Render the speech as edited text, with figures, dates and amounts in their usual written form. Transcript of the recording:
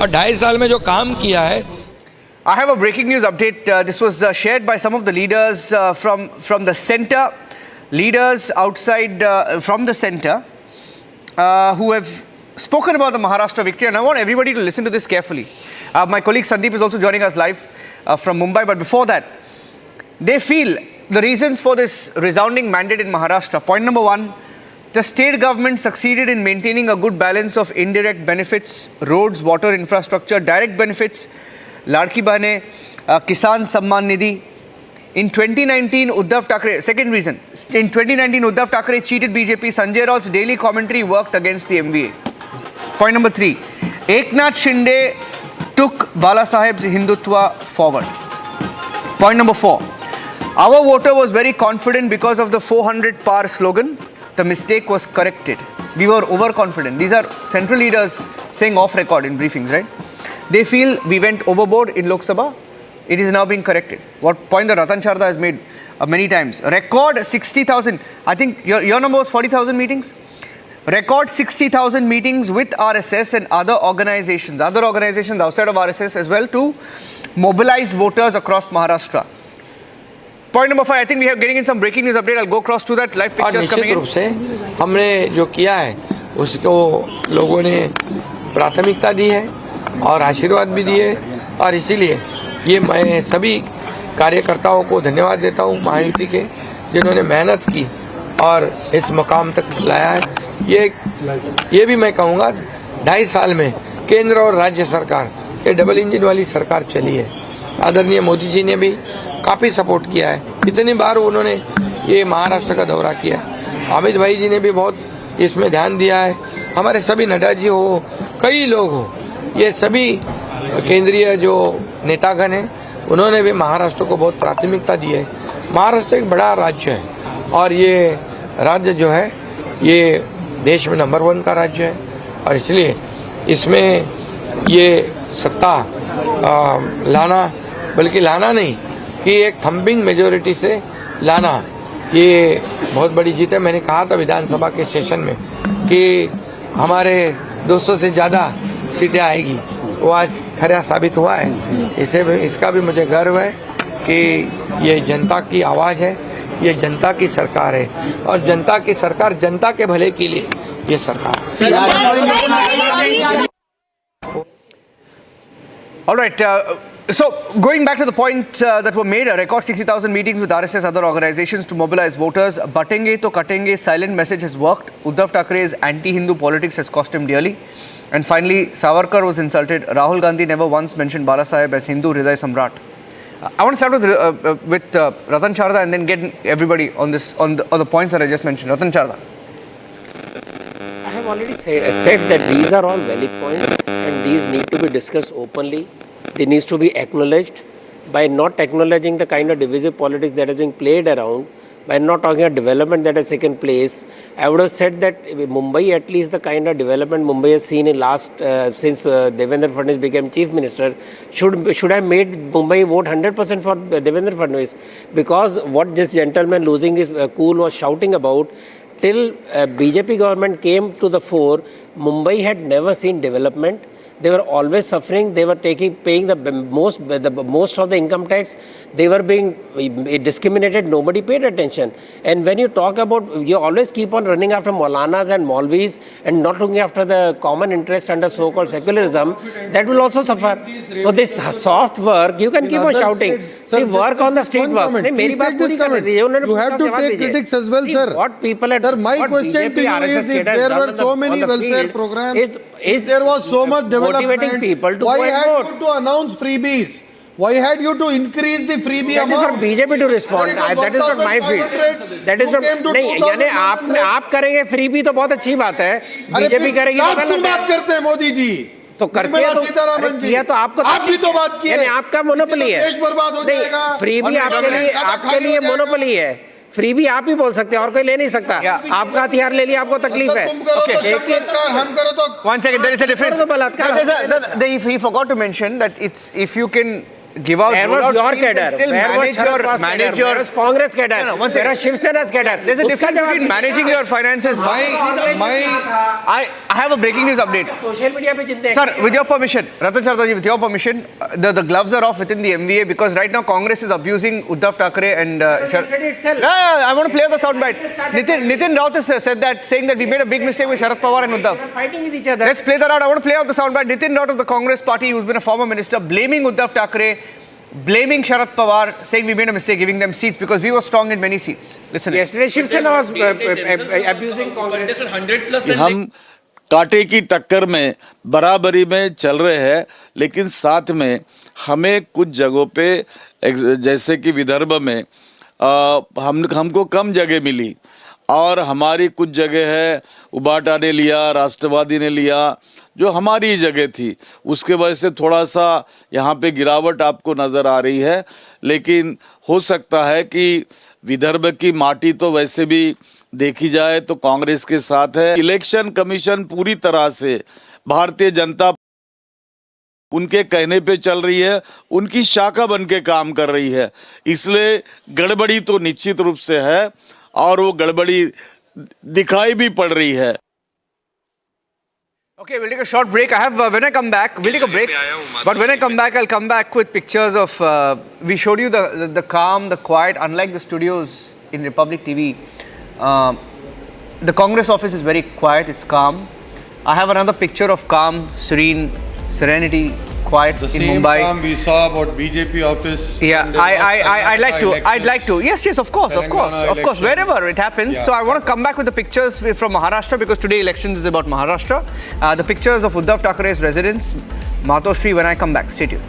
और 2.5 साल में जो काम किया है. I have a breaking news update. This was shared by some of the leaders from the centre, leaders outside from the centre who have spoken about the Maharashtra victory, and I want everybody to listen to this carefully. My colleague Sandeep is also joining us live from Mumbai, but before that, they feel the reasons for this resounding mandate in Maharashtra. Point number one, the state government succeeded in maintaining a good balance of indirect benefits, roads, water infrastructure, direct benefits, Ladki Bahne, Kisan Samman Nidhi. In 2019, Uddhav Thackeray, second reason, in 2019, Uddhav Thackeray cheated BJP. Sanjay Raut's daily commentary worked against the MVA. Point number three, Eknath Shinde took Bala Saheb's Hindutva forward. Point number four, our voter was very confident because of the 400 par slogan. The mistake was corrected. We were overconfident. These are central leaders saying off record in briefings, right? They feel we went overboard in Lok Sabha. It is now being corrected. What point that Ratan Sharda has made many times. Record 60,000. I think your number was 40,000 meetings. Record 60,000 meetings with RSS and other organizations outside of RSS as well to mobilize voters across Maharashtra. Point number 5, I think we are getting in some breaking news update. I'll go across to that. Live pictures coming in. निश्चित रूप से हमने जो किया है उसको लोगों ने प्राथमिकता दी है और आशीर्वाद भी दिए, और इसीलिए ये मैं सभी कार्यकर्ताओं को धन्यवाद देता हूँ महायुति के, जिन्होंने मेहनत की और इस मुकाम तक लाया है. ये भी मैं कहूँगा 2.5 साल में केंद्र और राज्य सरकार, ये डबल इंजन वाली सरकार चली है. आदरणीय मोदी जी ने भी काफ़ी सपोर्ट किया है. कितनी बार उन्होंने ये महाराष्ट्र का दौरा किया. अमित भाई जी ने भी बहुत इसमें ध्यान दिया है. हमारे सभी नड्डा जी हो, कई लोग हो, ये सभी केंद्रीय जो नेतागण हैं उन्होंने भी महाराष्ट्र को बहुत प्राथमिकता दी है. महाराष्ट्र एक बड़ा राज्य है और ये राज्य जो है ये देश में नंबर 1 का राज्य है, और इसलिए इसमें ये सत्ता लाना, बल्कि लाना नहीं कि एक थम्पिंग मेजोरिटी से लाना, ये बहुत बड़ी जीत है. मैंने कहा था विधानसभा के सेशन में कि हमारे 200 से ज़्यादा सीटें आएगी, वो आज खरा साबित हुआ है. इसका भी मुझे गर्व है कि ये जनता की आवाज़ है, ये जनता की सरकार है, और जनता की सरकार जनता के भले के लिए ये सरकार. All right. So going back to the point that were made, a record 60,000 meetings with RSS, other organizations to mobilize voters. Batenge to katenge silent message has worked. Uddhav Thackeray's anti-Hindu politics has cost him dearly. And finally, Savarkar was insulted. Rahul Gandhi never once mentioned Bala Saheb as Hindu Hriday Samrat. I want to start with Ratan Sharda and then get everybody on the points that I just mentioned. Ratan Sharda. I have already said that these are all valid points and these need to be discussed openly. They need to be acknowledged. By not acknowledging the kind of divisive politics that is being played around, by not talking about development that has taken place, I would have said that Mumbai, at least the kind of development Mumbai has seen in since Devendra Fadnavis became Chief Minister, should have made Mumbai vote 100% for Devendra Fadnavis. Because what this gentleman losing his cool was shouting about, till BJP government came to the fore, Mumbai had never seen development. They were always suffering. They were paying the most of the income tax. They were being discriminated. Nobody paid attention. And when you talk about, you always keep on running after Maulanas and Maulvis and not looking after the common interest under so-called secularism, that will also suffer. So this soft work, you can keep on shouting. See, work on the street work. You have to take critics as well, sir. What people had, sir, my question to you is, if there were so many welfare programs, if there was so much development, why had you to announce freebies? Why had you to increase the freebie amount? That is for BJP to respond. That is not my field. That is not. नहीं, यानी आप करेंगे freebie तो बहुत अच्छी बात है. BJP करेगी तो गलत है. बात करते हैं मोदी जी. तो करके किया तो आपको, आप भी तो बात किए. यानी आपका मोनोपोली है. देश बर्बाद हो जाएगा. फ्रीबी आपके लिए मोनोपोली है. फ्री भी आप ही बोल सकते हैं और कोई ले नहीं सकता. आपका हथियार ले लिया, आपको तकलीफ है. हम करो तो. One second, there is a difference. He forgot to mention that if you can give out. Where was rollout your schemes and cadre? Still Where was manage Sharad your Pawar's cadre? Where was Congress cadre? No, one Where second. was Shiv Sena's cadre? There's a Uska difference jawab between दीजिए. managing your finances. I have a breaking news update. Social media पे जितने Sir, with your permission, Ratan Chardhaji, with your permission, the gloves are off within the MVA because right now Congress is abusing Uddhav Thackeray and yesterday itself. I want to play the soundbite. Nitin Raut has said that, saying that we made a big mistake with Sharad Pawar and They Uddhav. are fighting with each other. Let's play that out. I want to play out the soundbite. Nitin Raut of the Congress party, who's been a former minister, blaming Uddhav Thackeray, blaming Sharad Pawar, saying we made a mistake giving them seats because we were strong in many seats. Listen. Yesterday Shiv Sena was abusing Congress. कि हम कांटे की टक्कर में बराबरी में चल रहे हैं, लेकिन साथ में हमें कुछ जगहों पे जैसे कि विदर्भ में हमको कम जगह मिली और हमारी कुछ जगह है उबाटा ने लिया, राष्ट्रवादी ने लिया, जो हमारी जगह थी, उसके वजह से थोड़ा सा यहाँ पे गिरावट आपको नजर आ रही है। लेकिन हो सकता है कि विदर्भ की माटी तो वैसे भी देखी जाए तो कांग्रेस के साथ है। इलेक्शन कमीशन पूरी तरह से भारतीय जनता उनके कहने पे चल रही है, उनकी शाखा बन के काम कर रही है, इसलिए गड़बड़ी तो निश्चित रूप से है और वो गड़बड़ी दिखाई भी पड़ रही है। Okay, we'll take a short break. When I come back, we'll take a break. But when I come back, I'll come back with pictures of. We showed you the calm, the quiet. Unlike the studios in Republic TV, the Congress office is very quiet. It's calm. I have another picture of calm, serenity, quiet The in same Mumbai. calm we saw about BJP office. Yeah, when there was I'd like to. Yes, of course. Telangana Wherever it happens. Yeah. So I want to come back with the pictures from Maharashtra because today elections is about Maharashtra. The pictures of Uddhav Thackeray's residence, Matoshri, when I come back. Stay tuned.